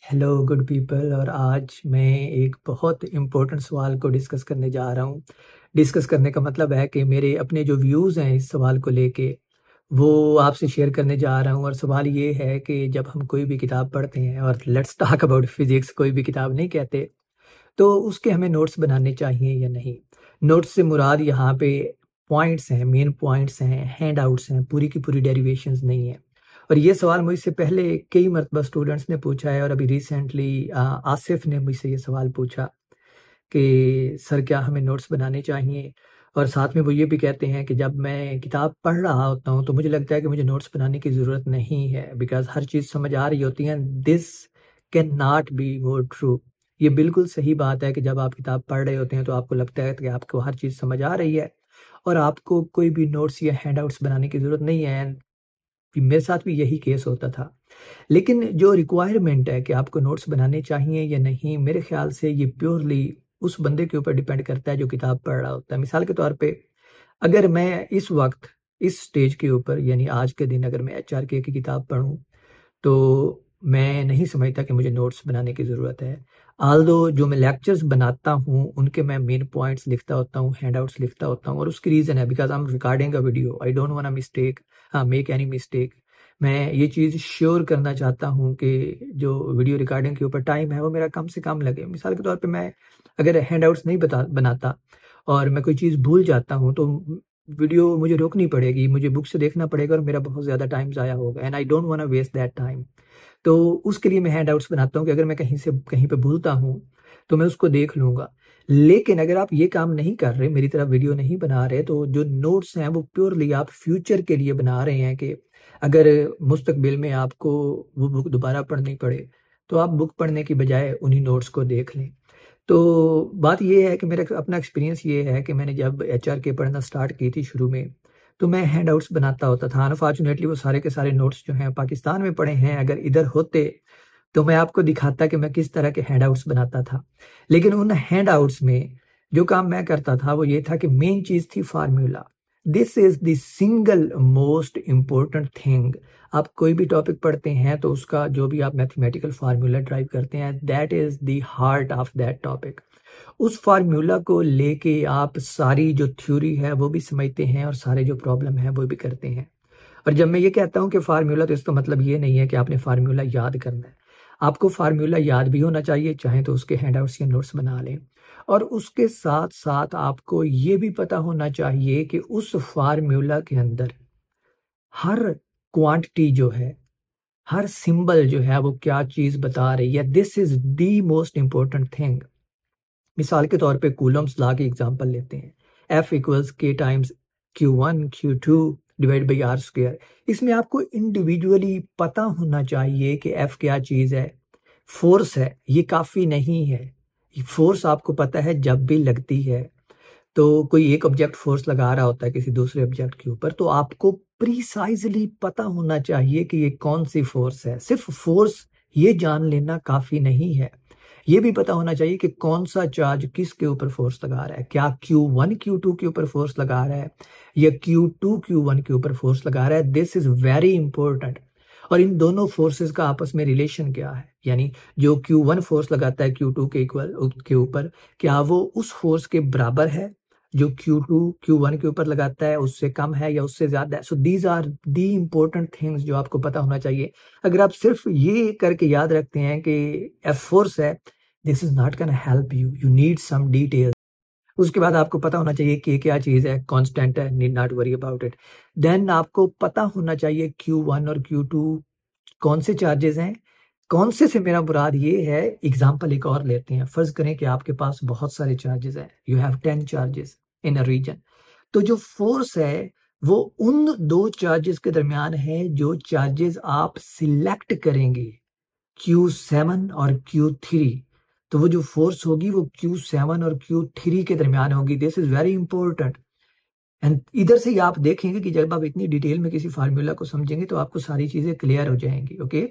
Hello good people. और आज मैं एक बहुत इम्पोर्टेंट सवाल को डिस्कस करने जा रहा हूँ। डिस्कस करने का मतलब है कि मेरे अपने जो व्यूज़ हैं इस सवाल को लेके वो आपसे शेयर करने जा रहा हूँ। और सवाल ये है कि जब हम कोई भी किताब पढ़ते हैं, और लेट्स टॉक अबाउट फिजिक्स, कोई भी किताब नहीं कहते, तो उसके हमें नोट्स बनाने चाहिए या नहीं। नोट्स से मुराद यहाँ पे पॉइंट्स हैं, मेन पॉइंट्स हैं, हैंड आउट्स हैं, पूरी की पूरी डेरिवेशंस नहीं है। और ये सवाल मुझसे पहले कई मरतबा स्टूडेंट्स ने पूछा है, और अभी रिसेंटली आसिफ ने मुझसे ये सवाल पूछा कि सर क्या हमें नोट्स बनाने चाहिए। और साथ में वो ये भी कहते हैं कि जब मैं किताब पढ़ रहा होता हूँ तो मुझे लगता है कि मुझे नोट्स बनाने की ज़रूरत नहीं है, बिकॉज़ हर चीज़ समझ आ रही होती है। This can not be more true. ये बिल्कुल सही बात है कि जब आप किताब पढ़ रहे होते हैं तो आपको लगता है कि आपको हर चीज़ समझ आ रही है और आपको कोई भी नोट्स या हैंडआउट्स बनाने की ज़रूरत नहीं है। मेरे साथ भी यही केस होता था। लेकिन जो रिक्वायरमेंट है कि आपको नोट्स बनाने चाहिए या नहीं, मेरे ख्याल से ये प्योरली उस बंदे के ऊपर डिपेंड करता है जो किताब पढ़ रहा होता है। मिसाल के तौर पे अगर मैं इस वक़्त इस स्टेज के ऊपर, यानी आज के दिन, अगर मैं एचआरके की किताब पढूँ, तो मैं नहीं समझता कि मुझे नोट्स बनाने की ज़रूरत है। ऑल्दो जो मैं लेक्चर्स बनाता हूँ, उनके मैं मेन पॉइंट्स लिखता होता हूँ, हैंडआउट्स लिखता होता हूँ, और उसकी रीज़न है because I am recording a video, I don't want make any mistake. मैं ये चीज़ श्योर करना चाहता हूँ कि जो वीडियो रिकॉर्डिंग के ऊपर टाइम है, वो मेरा कम से कम लगे। मिसाल के तौर पे मैं अगर हैंडआउट्स नहीं बनाता और मैं कोई चीज़ भूल जाता हूँ, तो वीडियो मुझे रोकनी पड़ेगी, मुझे बुक से देखना पड़ेगा और मेरा बहुत ज़्यादा टाइम ज़ाया होगा, and I don't want to waste that time. तो उसके लिए मैं हैंडआउट्स बनाता हूँ कि अगर मैं कहीं पे भूलता हूँ, तो मैं उसको देख लूँगा। लेकिन अगर आप ये काम नहीं कर रहे, मेरी तरह वीडियो नहीं बना रहे, तो जो नोट्स हैं वो प्योरली आप फ्यूचर के लिए बना रहे हैं कि अगर मुस्तकबिल में आपको वो बुक दोबारा पढ़नी पड़े, तो आप बुक पढ़ने की बजाय उन्हीं नोट्स को देख लें। तो बात ये है कि मेरा अपना एक्सपीरियंस ये है कि मैंने जब एचआरके पढ़ना स्टार्ट की थी शुरू में, तो मैं हैंडआउट्स बनाता होता था। अनफॉर्चुनेटली वो सारे के सारे नोट्स जो हैं पाकिस्तान में पड़े हैं, अगर इधर होते तो मैं आपको दिखाता कि मैं किस तरह के हैंडआउट्स बनाता था। लेकिन उन हैंडआउट्स में जो काम मैं करता था वो ये था कि मेन चीज़ थी formula. This is the single most important thing. आप कोई भी टॉपिक पढ़ते हैं तो उसका जो भी आप मैथमेटिकल फार्मूला ड्राइव करते हैं, that is the heart of that topic. उस फार्मूला को लेके आप सारी जो थ्योरी है वो भी समझते हैं और सारे जो प्रॉब्लम है वो भी करते हैं। और जब मैं ये कहता हूँ कि फार्मूला, तो इसका मतलब ये नहीं है कि आपने फार्मूला याद करना है। आपको फार्मूला याद भी होना चाहिए, चाहे तो उसके हैंडआउट्स या नोट्स बना लें। और उसके साथ-साथ आपको ये भी पता होना चाहिए कि उस फार्मूला के अंदर हर क्वांटिटी जो है, हर सिंबल जो है वो क्या चीज़ बता रही है। This is the most important thing. मिसाल के तौर पे कूलम्स लॉ की एग्जांपल लेते हैं। F equals K times Q1 Q2 divide by R square. इसमें आपको इंडिविजुअली पता होना चाहिए कि F क्या चीज़ है। फोर्स है, ये काफ़ी नहीं है। फोर्स आपको पता है जब भी लगती है, तो कोई एक ऑब्जेक्ट फोर्स लगा रहा होता है किसी दूसरे ऑब्जेक्ट के ऊपर, तो आपको प्रिसाइज़ली पता होना चाहिए कि ये कौन-सी फोर्स है। सिर्फ़ फोर्स ये जान लेना काफ़ी नहीं है। ये भी पता होना चाहिए कि कौन-सा चार्ज किसके ऊपर फोर्स लगा रहा है। क्या Q1 Q2 के ऊपर फोर्स लगा रहा है या Q2 Q1 के ऊपर फोर्स लगा रहा है। This is very important. और इन दोनों फोर्सेस का आपस में रिलेशन क्या है? यानी जो Q1 फोर्स लगाता है Q2 के के ऊपर, क्या वो उस फोर्स के बराबर है जो Q2 Q1 के ऊपर लगाता है, उससे कम है या उससे ज़्यादा है? So these are the important things जो आपको पता होना चाहिए। अगर आप सिर्फ़ ये करके याद रखते हैं कि F फोर्स है, this is not gonna help you, you need some details. उसके बाद आपको पता होना चाहिए कि क्या चीज़ है, कांस्टेंट है, need not worry about it. Then आपको पता होना चाहिए Q1 और Q2 कौन से चार्जेज़ हैं। कौन से मेरा मुराद ये है, एग्ज़ाम्पल एक और लेते हैं। फ़र्ज़ करें कि आपके पास बहुत सारे चार्जेज़ हैं, you have 10 charges in a region. तो जो फ़ोर्स है, वो उन 2 चार्जेज़ के दरमियान है जो चार्जेज़ आप सिलेक्ट करेंगे, Q7 और Q3। तो वो जो फ़ोर्स होगी वो Q7 और Q3 के दरमियान होगी। This is very important. And इधर से ही आप देखेंगे कि जब आप इतनी डिटेल में किसी फार्मूला को समझेंगे तो आपको सारी चीज़ें क्लियर हो जाएँगी, ओके?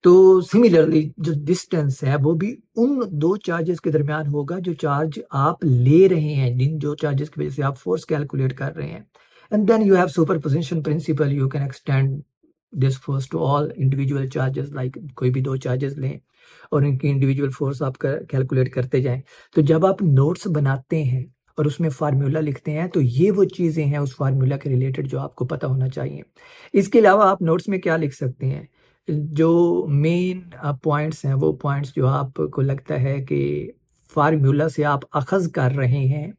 तो सिमिलरली जो डिस्टेंस है वो भी उन 2 चार्जेज़ के दरमियान होगा जो चार्ज आप ले रहे हैं, जिन 2 चार्जेज़ की वज़ह से आप फ़ोर्स कैलकुलेट कर रहे हैं। And then you have superposition principle, you can extend this force to all individual charges, like कोई भी 2 चार्जेस लें और इनकी इंडिविजुअल फोर्स आप कैलकुलेट करते जाएँ। तो जब आप नोट्स बनाते हैं और उसमें फ़ॉर्मूला लिखते हैं, तो ये वो चीज़ें हैं उस फ़ॉर्मूला के रिलेटेड जो आपको पता होना चाहिए। इसके अलावा आप नोट्स में क्या लिख सकते हैं? जो मेन पॉइंट्स हैं, वो पॉइंट्स जो आपको लगता है कि फ़ॉर्मूला से आप अख़ज़ कर रहे हैं,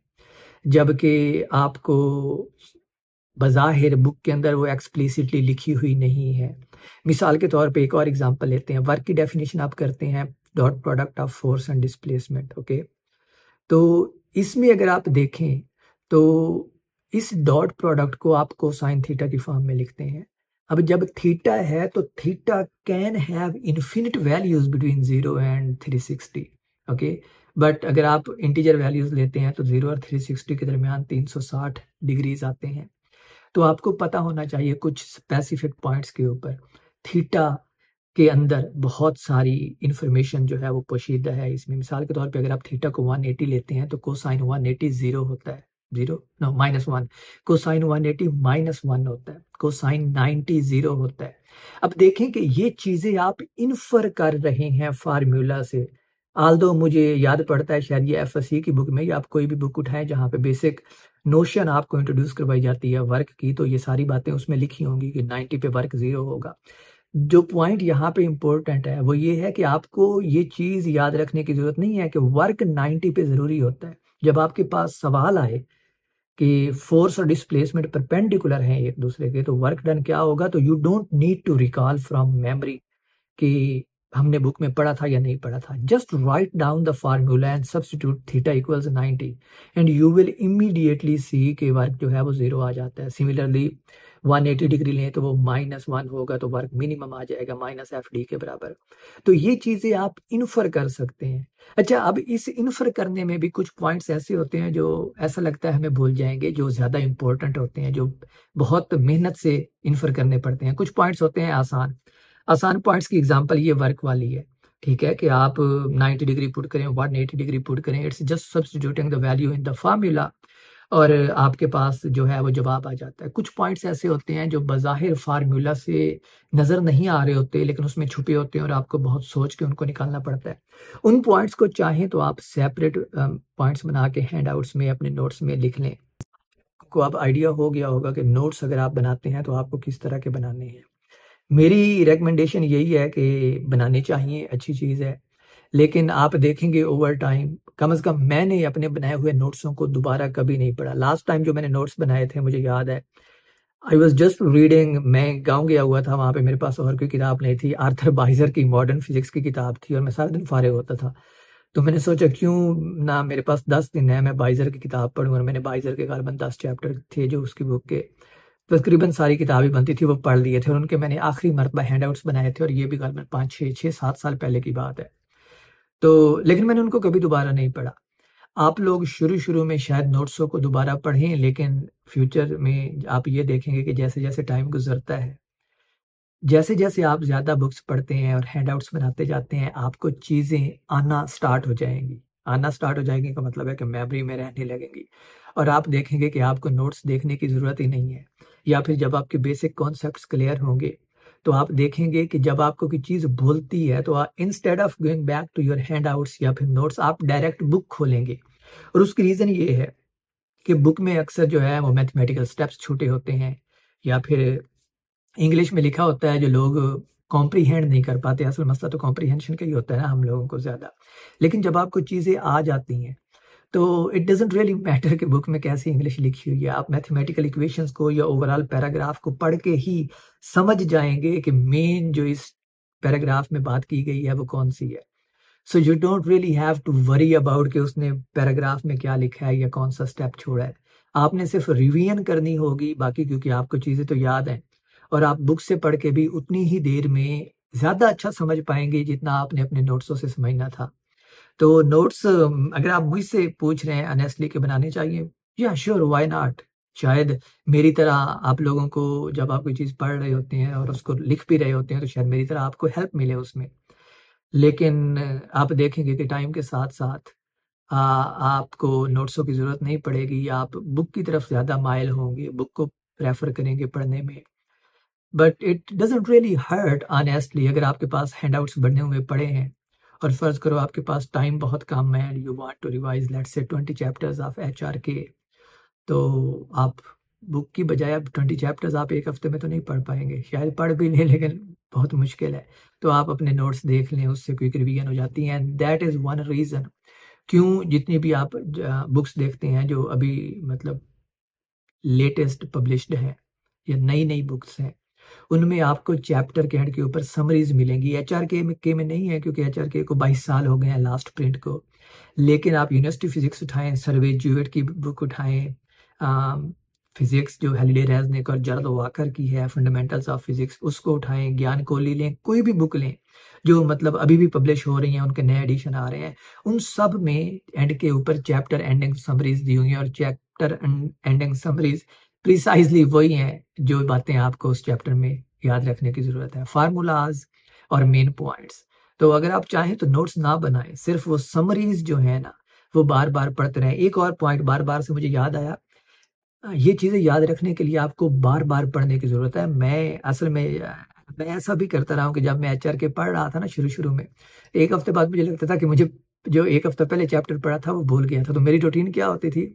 जबकि आपको बज़ाहिर बुक के अंदर वो एक्सप्लिसिटली लिखी हुई नहीं है। मिसाल के तौर पे एक और एग्ज़ाम्पल लेते हैं, वर्क की डेफ़िनिशन आप करते हैं, dot product of force and displacement, okay? तो इसमें अगर आप देखें, तो इस डॉट प्रोडक्ट को आप कोसाइन थीटा की फॉर्म में लिखते हैं। अब जब थीटा है, तो theta can have infinite values between 0 and 360, okay? But अगर आप इंटीजर वैल्यूज़ लेते हैं, तो 0 और 360 के दरमियान 360 डिग्रीज़ आते हैं। तो आपको पता होना चाहिए कुछ स्पेसिफिक पॉइंट्स के ऊपर। थीटा के अंदर बहुत सारी इन्फॉर्मेशन जो है वो पोशीदा है इसमें। मिसाल के तौर पे अगर आप थीटा को 180 लेते हैं तो कोसाइन 180 0 होता है। 0 नो -1, कोसाइन 180 -1 होता है, कोसाइन 90 0 होता है। अब देखें कि ये चीज़ें आप इन्फर कर रहे हैं फ़ॉर्मूला से। ऑल्दो मुझे याद पड़ता है शायद ये एफएससी की बुक में, या आप कोई भी बुक उठाएँ जहाँ पे बेसिक नोशन आपको इंट्रोड्यूस करवाई जाती है वर्क की, तो ये सारी बातें उसमें लिखी होंगी कि 90 पे वर्क 0 होगा। जो पॉइंट यहाँ पे इम्पोर्टेंट है, वो ये है कि आपको ये चीज़ याद रखने की ज़रूरत नहीं है कि वर्क 90 पे ज़रूरी होता है। जब आपके पास सवाल आए कि फ़ोर्स और डिस्प्लेसमेंट परपेंडिकुलर हैं एक-दूसरे के, तो वर्क डन क्या होगा, तो you don't need to recall from memory कि हमने बुक में पढ़ा था या नहीं पढ़ा था। Just write down the formula and substitute theta equals 90 and you will immediately see कि वर्क जो है वो 0 आ जाता है। सिमिलरली 180 डिग्री लें तो वो -1 होगा, तो वर्क मिनिमम आ जाएगा -FD के बराबर। तो ये चीज़ें आप इन्फर कर सकते हैं। अच्छा, अब इस इन्फर करने में भी कुछ पॉइंट्स ऐसे होते हैं जो ऐसा लगता है हमें भूल जाएँगे, जो ज़्यादा इम्पोर्टेंट होते हैं, जो बहुत मेहनत से इन्फर करने पड़ते हैं। कुछ पॉइंट्स होते हैं आसान। आसान पॉइंट्स की एग्ज़ाम्पल ये वर्क वाली है, ठीक है? कि आप 90 डिग्री पुट करें, 180 डिग्री पुट करें, it's just substituting the value in the formula और आपके पास जो है वो जवाब आ जाता है। कुछ पॉइंट्स ऐसे होते हैं जो बज़ाहिर फ़ॉर्मूला से नज़र नहीं आ रहे होते, लेकिन उसमें छुपे होते हैं और आपको बहुत सोच के उनको निकालना पड़ता है। उन पॉइंट्स को चाहें तो आप सेपरेट पॉइंट्स बना के हैंडआउट्स में, अपने नोट्स में लिख लें। आपको अब आइडिया हो गया होगा कि नोट्स अगर आप बनाते हैं तो आपको किस तरह के बनाने हैं। मेरी रिकमेंडेशन यही है कि बनाने चाहिए, अच्छी चीज़ है। लेकिन आप देखेंगे ओवर टाइम, कम से कम मैंने अपने बनाए हुए नोट्सों को दोबारा कभी नहीं पढ़ा। लास्ट टाइम जो मैंने नोट्स बनाए थे, मुझे याद है, आई वाज़ जस्ट रीडिंग, मैं गाँव गया हुआ था, वहाँ पे मेरे पास और कोई किताब नहीं थी। आर्थर बाइज़र की मॉडर्न फिज़िक्स की किताब थी और मैं सारा दिन फ़ारिग होता था। तो मैंने सोचा क्यों ना, मेरे पास 10 दिन है, मैं बाइज़र की किताब पढूँ और मैंने बाइज़र के गालिबन 10 चैप्टर थे जो उसकी बुक के, तकरीबन सारी किताबें बनती थी, वो पढ़ लिए थे और उनके मैंने आखिरी मर्तबा हैंडआउट्स बनाए थे और ये भी गालिबन 5, 6, 7 साल पहले की बात है। तो लेकिन मैंने उनको कभी दोबारा नहीं पढ़ा। आप लोग शुरू-शुरू में शायद नोट्सों को दोबारा पढ़ें, लेकिन फ्यूचर में आप ये देखेंगे कि जैसे-जैसे टाइम गुज़रता है, जैसे-जैसे आप ज़्यादा बुक्स पढ़ते हैं और हैंडआउट्स बनाते जाते हैं, आपको चीज़ें आना स्टार्ट हो जाएँगी। आना स्टार्ट हो जाएँगी का मतलब है कि मेमोरी में रहने लगेंगी और आप देखेंगे कि आपको नोट्स देखने की ज़रूरत ही नहीं है। या फिर जब आपके बेसिक कॉन्सेप्ट्स क्लियर होंगे, तो आप देखेंगे कि जब आपको कोई चीज़ भूलती है, तो instead of going back to your handouts या फिर नोट्स, आप डायरेक्ट बुक खोलेंगे और उसकी रीज़न ये है कि बुक में अक्सर जो है वो मैथमेटिकल स्टेप्स छूटे होते हैं या फिर इंग्लिश में लिखा होता है जो लोग कॉम्प्रिहेंड नहीं कर पाते। असल मसला तो कॉम्प्रिहेंशन का ही होता है ना हम लोगों को ज़्यादा। लेकिन जब आपको चीज़ें आ जाती हैं, तो इट डज़न्ट रियली मैटर कि बुक में कैसी इंग्लिश लिखी हुई है। आप मैथमेटिकल इक्वेशंस को या ओवरऑल पैराग्राफ को पढ़ के ही समझ जाएँगे कि मेन जो इस पैराग्राफ में बात की गई है वो कौन-सी है। So you don't really have to worry about कि उसने पैराग्राफ में क्या लिखा है या कौन-सा स्टेप छोड़ा है। आपने सिर्फ रिवीजन करनी होगी, बाकी क्योंकि आपको चीज़ें तो याद हैं और आप बुक से पढ़ के भी उतनी ही देर में ज़्यादा अच्छा समझ पाएँगे जितना आपने अपने नोट्सों से समझना था। तो नोट्स अगर आप मुझसे पूछ रहे हैं ऑनेस्टली कि बनाने चाहिए, या श्योर, व्हाई नॉट? शायद मेरी तरह आप लोगों को जब आप कोई चीज़ पढ़ रहे होते हैं और उसको लिख भी रहे होते हैं, तो शायद मेरी तरह आपको हेल्प मिले उसमें। लेकिन आप देखेंगे कि टाइम के साथ-साथ आपको नोट्सों की ज़रूरत नहीं पड़ेगी, आप बुक की तरफ ज़्यादा माइल होंगे, बुक को प्रेफ़र करेंगे पढ़ने में। But it doesn't really hurt honestly अगर आपके पास हैंडआउट्स बने हुए पड़े हैं और फ़र्ज़ करो आपके पास टाइम बहुत कम है, you want to revise let's say 20 chapters of एचआरके, तो आप बुक की बजाय अब 20 चैप्टर्स आप 1 हफ्ते में तो नहीं पढ़ पाएँगे, शायद पढ़ भी लें लेकिन बहुत मुश्किल है। तो आप अपने नोट्स देख लें, उससे क्विक रिवीजन हो जाती है and that is one reason क्यों जितनी भी आप बुक्स देखते हैं जो अभी मतलब लेटेस्ट पब्लिश्ड हैं या नई-नई बुक्स हैं, उनमें आपको चैप्टर के एंड के ऊपर समरीज़ मिलेंगी। एचआरके में नहीं है क्योंकि एचआरके को 22 साल हो गए हैं लास्ट प्रिंट को। लेकिन आप यूनिवर्सिटी फिज़िक्स उठाएँ, सर्वे ज्यूइट की बुक उठाएँ, फिज़िक्स जो हेलिडे रेज़निक और जर्ल वाकर की है, फंडामेंटल्स ऑफ फिज़िक्स उसको उठाएँ, ज्ञान कोहली लें, कोई भी बुक लें, जो मतलब अभी भी पब्लिश हो रही हैं, उनके नए एडिशन आ रहे हैं, उन सब में एंड के ऊपर चैप्टर एंडिंग समरीज़ दी हुई हैं और चैप्टर एंडिंग समरीज़ प्रिसाइज़ली वही हैं, जो बातें आपको उस चैप्टर में याद रखने की ज़रूरत है। फ़ॉर्मूलाज़ और मेन पॉइंट्स। तो अगर आप चाहें तो नोट्स ना बनाएँ, सिर्फ़ वो समरीज़ जो हैं ना, वो बार-बार पढ़ते रहें। एक और पॉइंट बार-बार से मुझे याद आया, ये चीज़ें याद रखने के लिए आपको बार-बार पढ़ने की ज़रूरत है। मैं असल में मैं ऐसा भी करता रहा हूँ कि जब मैं एचआरके पढ़ रहा था ना शुरू-शुरू में, 1 हफ्ते बाद मुझे लगता था कि मुझे जो 1 हफ्ता पहले चैप्टर पढ़ा था, वो भूल गया था। तो मेरी रूटीन क्या होती थी,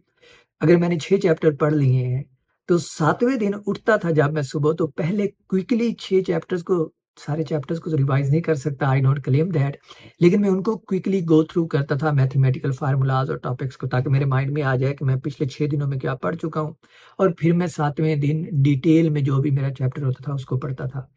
अगर मैंने 6 चैप्टर पढ़ लिए हैं, तो 7वें दिन उठता था जब मैं सुबह तो पहले क्विकली 6 चैप्टर्स को सारे चैप्टर्स को तो रिवाइज़ नहीं कर सकता, आई डोंट क्लेम दैट, लेकिन मैं उनको क्विकली गो थ्रू करता था मैथमेटिकल फ़ॉर्मूलाज़ और टॉपिक्स को ताकि मेरे माइंड में आ जाए कि मैं पिछले 6 दिनों में क्या पढ़ चुका हूँ और फिर मैं 7वें दिन डिटेल में जो भी मेरा चैप्टर होता था उसको पढ़ता था।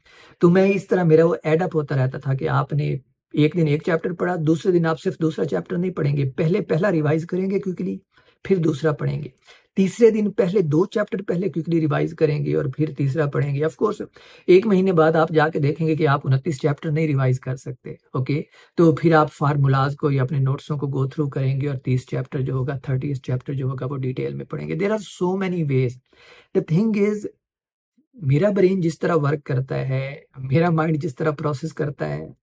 तो मैं इस तरह मेरा वो ऐड अप होता रहता था कि आपने एक दिन 1 चैप्टर पढ़ा, दूसरे दिन आप सिर्फ़ दूसरा चैप्टर नहीं पढ़ेंगे, पहले पहला रिवाइज़ करेंगे क्विकली, फिर दूसरा पढ़ेंगे। तीसरे दिन पहले 2 चैप्टर पहले क्विकली रिवाइज़ करेंगे और फिर तीसरा पढ़ेंगे। ऑफ़ कोर्स 1 महीने बाद आप जाके देखेंगे कि आप 29 चैप्टर नहीं रिवाइज़ कर सकते, ओके? तो फिर आप फ़ॉर्मूलाज़ को या अपने नोट्सों को गो थ्रू करेंगे और 30 चैप्टर जो होगा 30th चैप्टर जो होगा वो डिटेल में पढ़ेंगे। There are so many ways. The thing is मेरा ब्रेन जिस तरह वर्क करता है, मेरा माइंड जिस तरह प्रोसेस करता है,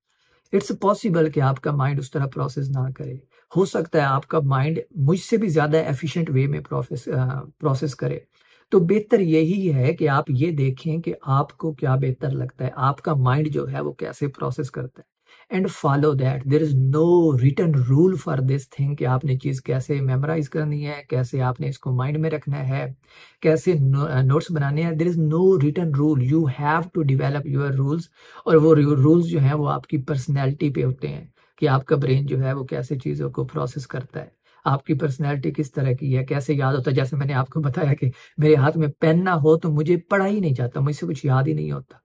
इट्स पॉसिबल कि आपका माइंड उस तरह प्रोसेस ना करे। हो सकता है आपका माइंड मुझसे भी ज़्यादा एफ़िशिएंट वे में प्रोसेस करे। तो बेहतर यही है कि आप ये देखें कि आपको क्या बेहतर लगता है, आपका माइंड जो है वो कैसे प्रोसेस करता है and follow that. There is no written rule for this thing कि आपने चीज़ कैसे मेमोराइज़ करनी है, कैसे आपने इसको माइंड में रखना है, कैसे नोट्स बनाने हैं। There is no written rule, you have to develop your rules और वो रूल्स जो हैं वो आपकी पर्सनैलिटी पे होते हैं कि आपका ब्रेन जो है वो कैसे चीज़ों को प्रोसेस करता है। आपकी पर्सनैलिटी किस तरह की है, कैसे याद होता है, जैसे मैंने आपको बताया कि मेरे हाथ में पेन ना हो तो मुझे पढ़ा ही नहीं जाता, मुझसे कुछ याद ही नहीं होता।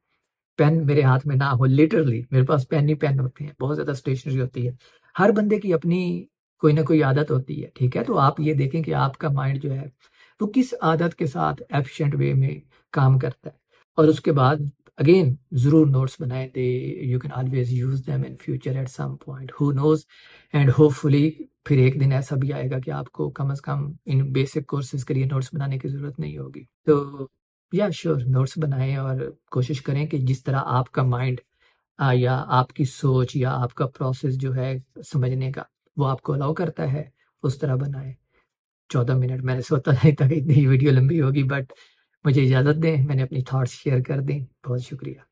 पेन मेरे हाथ में ना हो लिटरली मेरे पास पेन ही पेन होते हैं, बहुत ज़्यादा स्टेशनरी होती है। हर बंदे की अपनी कोई ना कोई आदत होती है, ठीक है? तो आप ये देखें कि आपका माइंड जो है वो किस आदत के साथ एफिशिएंट वे में काम करता है और उसके बाद अगेन ज़रूर नोट्स बनाएँ। They you can always use them in future at some point, who knows and hopefully फिर एक दिन ऐसा भी आएगा कि आपको कम से कम इन बेसिक कोर्सेज़ के लिए नोट्स बनाने की ज़रूरत नहीं होगी। तो या श्योर नोट्स बनाएँ और कोशिश करें कि जिस तरह आपका माइंड या आपकी सोच या आपका प्रोसेस जो है समझने का, वो आपको अलाउ करता है, उस तरह बनाएँ। 14 मिनट मैंने सोचा नहीं था कि इतनी वीडियो लंबी होगी बट मुझे इजाज़त दें, मैंने अपनी थॉट्स शेयर कर दी। बहुत शुक्रिया।